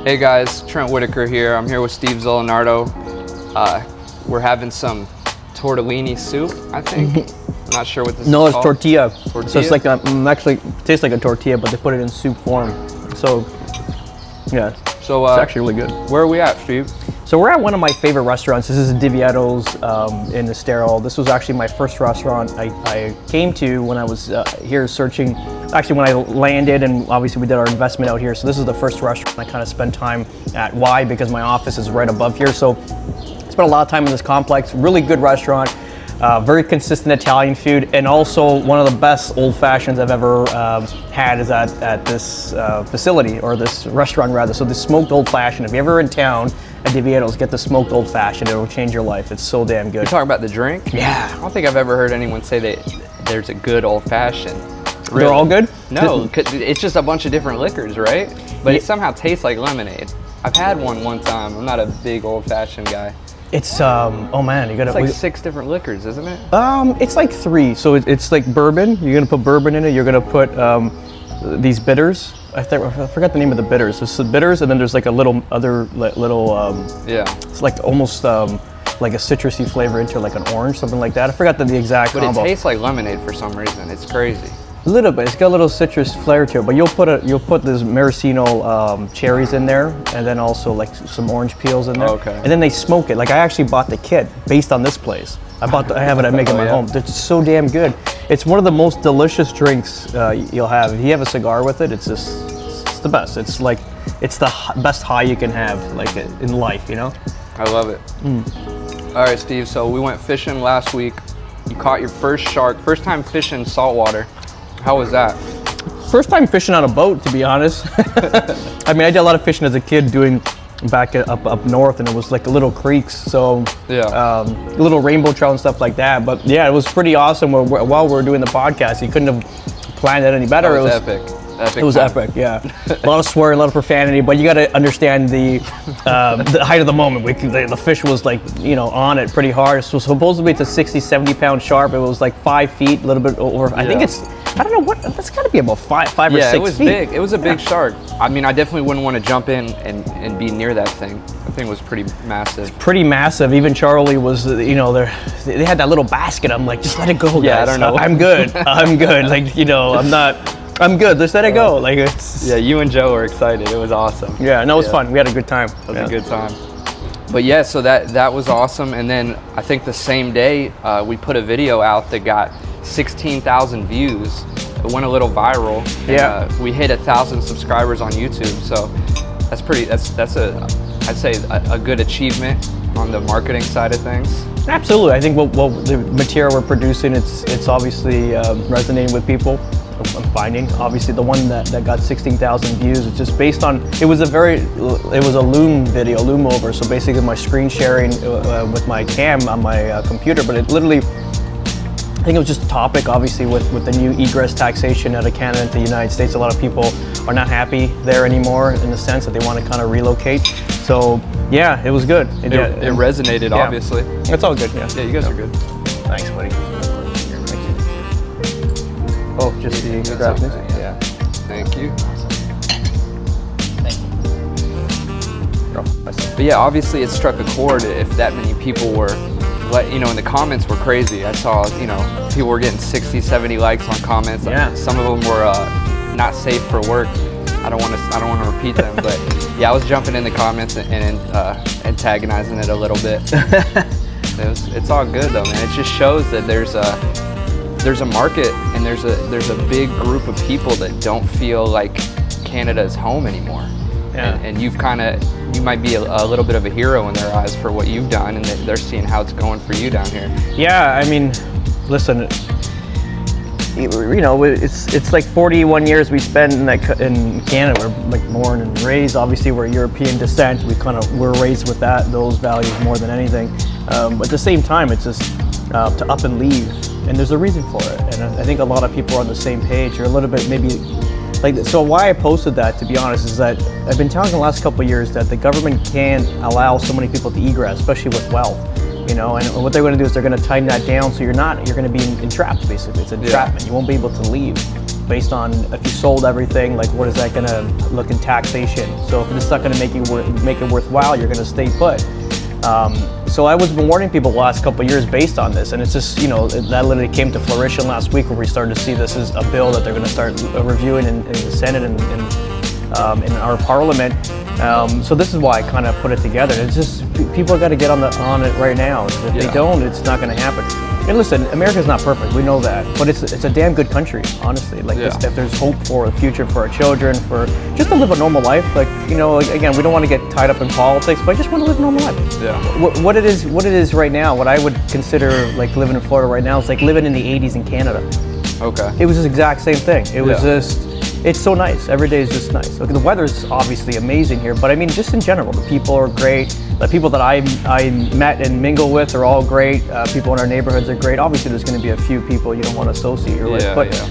Hey guys, Trent Whitaker here. I'm here with Steve Zolinardo. We're having some tortellini soup, I think. I'm not sure what this is called. No, it's tortilla. Tortilla? So it's like actually tastes like a tortilla, but they put it in soup form. So yeah, So it's actually really good. where are we at, Steve? So we're at one of my favorite restaurants. This is Divieto's in Estero. This was actually my first restaurant I came to when I was here searching. Actually, when I landed, and obviously we did our investment out here. So this is the first restaurant I kind of spent time at. Why? Because my office is right above here. So I spent a lot of time in this complex. Really good restaurant. Very consistent Italian food, and also one of the best old fashions I've ever had is at this facility, or this restaurant rather. So the smoked old fashioned. If you're ever in town at Divieto's, get the smoked old fashioned. It'll change your life. It's so damn good. You're talking about the drink? Yeah. I don't think I've ever heard anyone say that there's a good old fashioned. Really? They're all good? No, it's just a bunch of different liquors, right? But it somehow tastes like lemonade. I've had one time. I'm not a big old fashioned guy. It's oh man, you gotta. It's like 6 different liquors, isn't it? It's like 3. So it's like bourbon. You're gonna put bourbon in it. You're gonna put these bitters. I forgot the name of the bitters. There's the bitters, and then there's like a little yeah. It's like almost like a citrusy flavor into like an orange, something like that. I forgot the exact But combo. it tastes like lemonade for some reason. It's crazy. A little bit. It's got a little citrus flavor to it, but you'll put this maraschino cherries in there, and then also like some orange peels in there. Okay. And then they smoke it. Like I actually bought the kit based on this place. I have it. I make it at my home. It's so damn good. It's one of the most delicious drinks you'll have. If you have a cigar with it, it's the best. It's like it's the best high you can have like in life. You know. I love it. All right, Steve. So we went fishing last week. You caught your first shark. First time fishing saltwater. How was that? First time fishing on a boat, to be honest. I mean, I did a lot of fishing as a kid doing back up north, and it was like little creeks, so Yeah. little rainbow trout and stuff like that. But yeah, it was pretty awesome while we were doing the podcast. You couldn't have planned it any better. That was epic. Epic. It was time. epic, yeah. A lot of swearing, a lot of profanity, but you got to understand the height of the moment. The fish was like, on it pretty hard. So supposedly it's a 60, 70 pound sharp. It was like 5 feet, a little bit over. I think I don't know what, that's got to be about five or 6 feet. Yeah, it was big. It was a big shark. I mean, I definitely wouldn't want to jump in and be near that thing. That thing was pretty massive. Pretty massive. Even Charlie was, they had that little basket. I'm like, just let it go, guys. Yeah, I don't know. I'm good. I'm good. Like, I'm good. Just let it go. Like Yeah, you and Joe were excited. It was awesome. Yeah, no, it was fun. We had a good time. It was a good time. But yeah, so that was awesome. And then I think the same day we put a video out that got 16,000 views. It went a little viral. Yeah. And, we hit 1,000 subscribers on YouTube. So I'd say a good achievement on the marketing side of things. Absolutely. I think what the material we're producing, it's obviously resonating with people. I'm finding obviously the one that got 16,000 views. It's just based on it was a Loom video, Loom over. So basically my screen sharing with my cam on my computer, but it literally. I think it was just a topic, obviously, with the new egress taxation out of Canada into the United States. A lot of people are not happy there anymore in the sense that they want to kind of relocate. So yeah, it was good. It resonated, obviously. It's all good. Yeah. Yeah, you guys are good. Thanks, buddy. Oh, just the grab this? Yeah. Thank you. But yeah, obviously it struck a chord if that many people were, and the comments were crazy. I saw, people were getting 60, 70 likes on comments. Yeah. Some of them were not safe for work. I don't want to repeat them, but yeah, I was jumping in the comments and antagonizing it a little bit. It's all good though, man. It just shows that there's a market and there's a big group of people that don't feel like Canada is home anymore. Yeah. And you might be a little bit of a hero in their eyes for what you've done, and they're seeing how it's going for you down here. Yeah, I mean, listen, it's like 41 years we spent in Canada. We're like born and raised. Obviously, we're European descent. We're raised with those values more than anything. But at the same time, it's just to up and leave, and there's a reason for it. And I think a lot of people are on the same page, or a little bit maybe. So why I posted that, to be honest, is that I've been telling the last couple of years that the government can't allow so many people to egress, especially with wealth, and what they're going to do is they're going to tighten that down, so you're going to be entrapped, basically. It's entrapment. You won't be able to leave. based on if you sold everything, like what is that going to look in taxation? So if it's not going to make it worthwhile, you're going to stay put. So I was been warning people the last couple of years based on this, and it's just, you know, that literally came to fruition last week where we started to see this as a bill that they're going to start reviewing in the Senate and in our Parliament. So this is why I kind of put it together. It's just people got to get on it right now. If they don't, it's not going to happen. And listen, America's not perfect. We know that, but it's a damn good country, honestly. Like if there's hope for a future for our children, for just to live a normal life. Like, you know, again, we don't want to get tied up in politics, but I just want to live a normal life. Yeah. What it is right now, what I would consider like living in Florida right now is like living in the 80s in Canada. Okay. It was the exact same thing. It was just. It's so nice. Every day is just nice. Okay, the weather's obviously amazing here, but I mean, just in general, the people are great. The people that I met and mingle with are all great. People in our neighborhoods are great. Obviously, there's going to be a few people you don't want to associate your with,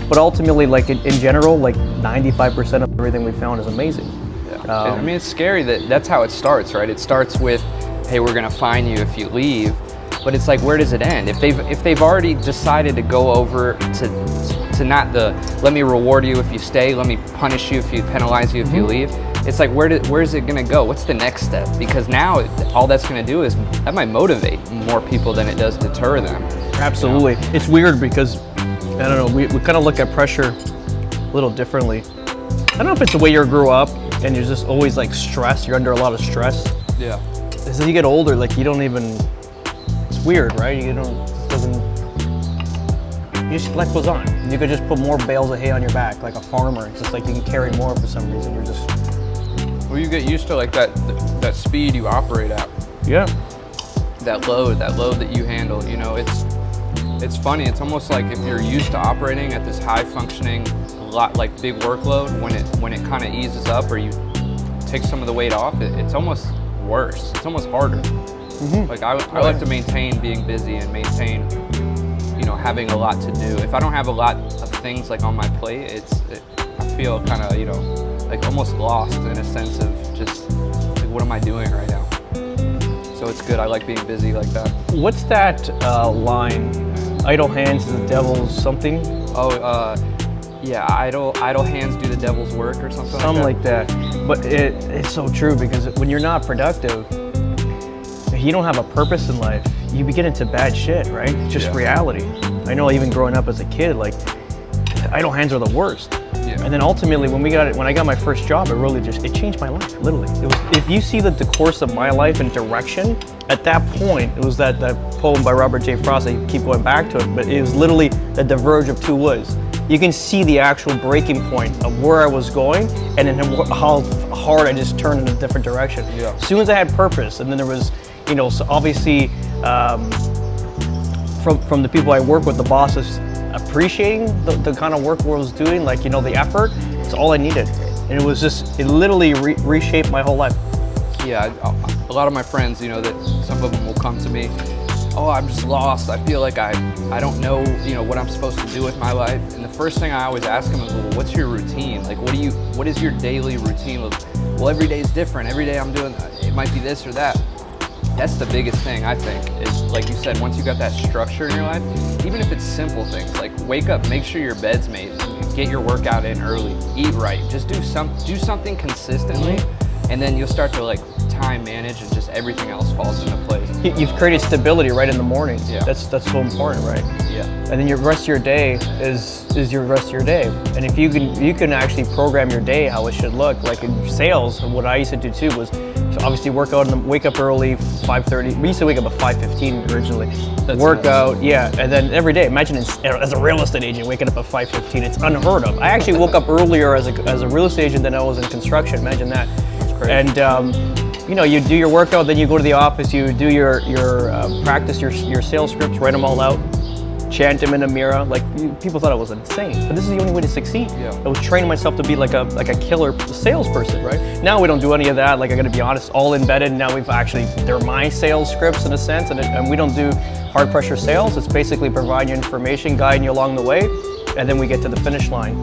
but ultimately, like in general, like 95% of everything we found is amazing. Yeah. I mean, it's scary that's how it starts, right? It starts with, hey, we're going to fine you if you leave, but it's like, where does it end? If they've already decided to go over to not the let me reward you if you stay, let me punish you if you penalize you if you leave. It's like where's it gonna go? What's the next step? Because now all that's gonna do is that might motivate more people than it does deter them. Absolutely. You know? It's weird because I don't know, we kind of look at pressure a little differently. I don't know if it's the way you grew up and you're just always like stressed, you're under a lot of stress. Yeah. As you get older, like you don't even, it's weird, right? You don't, it doesn't, you just life goes on. You could just put more bales of hay on your back like a farmer. It's just like you can carry more for some reason. You're just. Well, you get used to like that speed you operate at. Yeah. That load that you handle. You know, it's funny. It's almost like if you're used to operating at this high functioning, like big workload, when it kind of eases up or you take some of the weight off, it's almost worse. It's almost harder. Mm-hmm. Like I like to maintain being busy and maintain, you know, having a lot to do. If I don't have a lot of things like on my plate, I feel kind of, you know, like almost lost in a sense of just like, what am I doing right now? So it's good. I like being busy like that. What's that line? Idle hands is the devil's something? Oh, yeah. Idle hands do the devil's work or something. Something like that. But it's so true because when you're not productive, if you don't have a purpose in life, you begin into bad shit, right? It's just reality. I know even growing up as a kid, like idle hands are the worst. Yeah. And then ultimately when I got my first job, it changed my life, literally. It was, if you see the course of my life and direction, at that point, it was that poem by Robert J. Frost, I keep going back to it, but it was literally the diverge of two woods. You can see the actual breaking point of where I was going and then how hard I just turned in a different direction. Yeah. As soon as I had purpose, and then there was, you know, so obviously from the people I work with, the bosses appreciating the kind of work I was doing, like, you know, the effort, it's all I needed. And it literally reshaped my whole life. Yeah, a lot of my friends, you know, that some of them will come to me, oh, I'm just lost. I feel like I don't know, you know, what I'm supposed to do with my life. And the first thing I always ask them is, well, what's your routine? Like, what is your daily routine? Well, every day is different. Every day I'm doing, it might be this or that. That's the biggest thing, I think, is like you said, once you got that structure in your life, even if it's simple things, like wake up, make sure your bed's made, get your workout in early, eat right, just do something consistently, and then you'll start to like time manage and just everything else falls into place. You've created stability right in the morning. Yeah. That's so important, right? Yeah. And then your rest of your day is your rest of your day. And if you can actually program your day how it should look, like in sales, what I used to do too was obviously wake up early, 5:30. We used to wake up at 5:15 originally. That's workout, nice. Yeah, and then every day. Imagine as a real estate agent waking up at 5:15. It's unheard of. I actually woke up earlier as a real estate agent than I was in construction. Imagine that. That's crazy. And you know, you do your workout, then you go to the office, you do your practice your sales scripts, write them all out, chant them in a mirror. Like people thought I was insane, but this is the only way to succeed. Yeah. I was training myself to be like a killer salesperson, right? Now we don't do any of that. Like I gotta be honest, all embedded. Now they're my sales scripts in a sense, and we don't do hard pressure sales. It's basically providing you information, guiding you along the way, and then we get to the finish line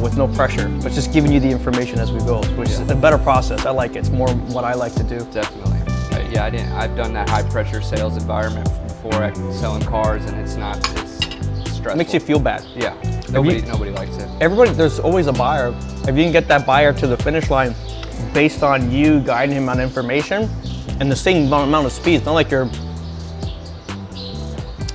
with no pressure. But just giving you the information as we go, which is a better process. I like it. It's more what I like to do. Definitely. I've done that high pressure sales environment before, selling cars, and it's stressful. It makes you feel bad. Yeah. Nobody likes it. Everybody, there's always a buyer. If you can get that buyer to the finish line based on you guiding him on information and the same amount of speed, it's not like you're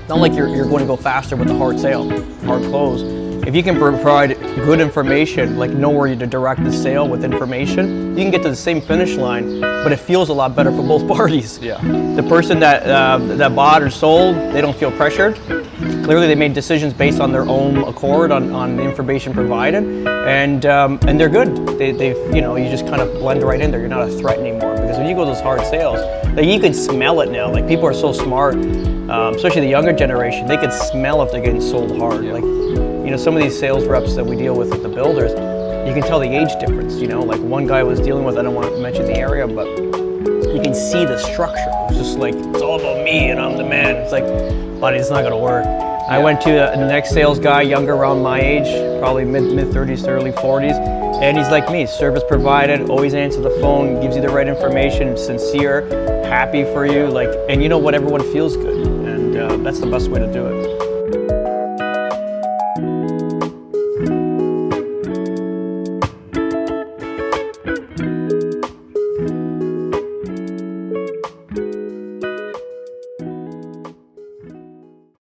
going to go faster with the hard sale, hard close. If you can provide good information, like know where to direct the sale with information, you can get to the same finish line, but it feels a lot better for both parties. Yeah. The person that bought or sold, they don't feel pressured. Clearly, they made decisions based on their own accord on the information provided, and they're good. They you just kind of blend right in there. You're not a threat anymore, because when you go to those hard sales, like you can smell it now. Like people are so smart, especially the younger generation. They can smell if they're getting sold hard. Yeah. Like some of these sales reps that we deal with the builders, you can tell the age difference. Like one guy I was dealing with, I don't want to mention the area, but you can see the structure. It's just like, it's all about me and I'm the man. It's like, buddy, it's not gonna work. I went to the next sales guy, younger, around my age, probably mid 30s to early 40s, and he's like me, service provided, always answer the phone, gives you the right information, sincere, happy for you, and you know what, everyone feels good, and that's the best way to do it.